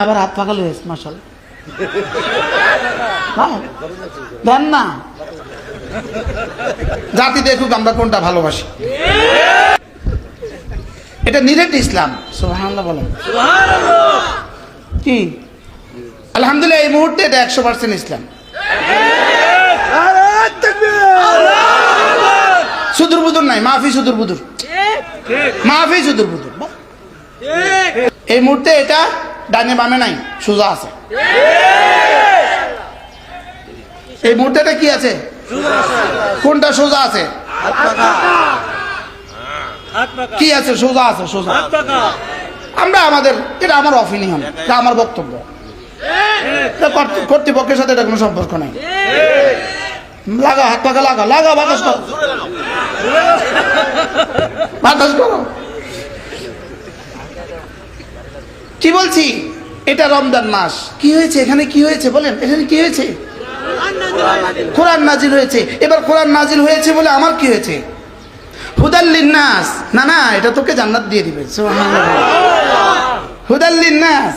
আবার হাত পাকা লয়েছে মাশাআল্লাহ দেন না জাতি দেখুক আমরা কোনটা ভালোবাসি। এটা নিরেট ইসলাম। সুবহানাল্লাহ বলেন কি আলহামদুলিল্লাহ এই মুহূর্তে এটা 100% ইসলাম। সুদূর বুদুর নাই, মাফি সুদূর বুদুর, মাফি সুদূর বুদুর। এই মুহূর্তে এটা ডানে বামে নাই, সোজা আছে। এই মুহূর্তে এটা কি আছে? কোনটা সোজা আছে? কি আছে? সোজা আছে, সোজা। আমরা আমাদের, এটা আমার অপিনিয়ন, এটা আমার বক্তব্য, কর্তৃপক্ষের সাথে এটা কোনো সম্পর্ক নাই। লাগা হাত পাকা, লাগা লাগা, বাতাস করো, বাতাস করো। কি বলছি? এটা রমজান মাস। কি হয়েছে এখানে? কি হয়েছে বলেন? এখানে কি হয়েছে? কোরআন নাজিল হয়েছে। এবার কোরআন নাজিল হয়েছে বলে আমার কি হয়েছে? হুদাল লিন্নাস। না না, এটা তোকে জান্নাত দিয়ে দিবে। সুবহানাল্লাহ, হুদাল লিন্নাস।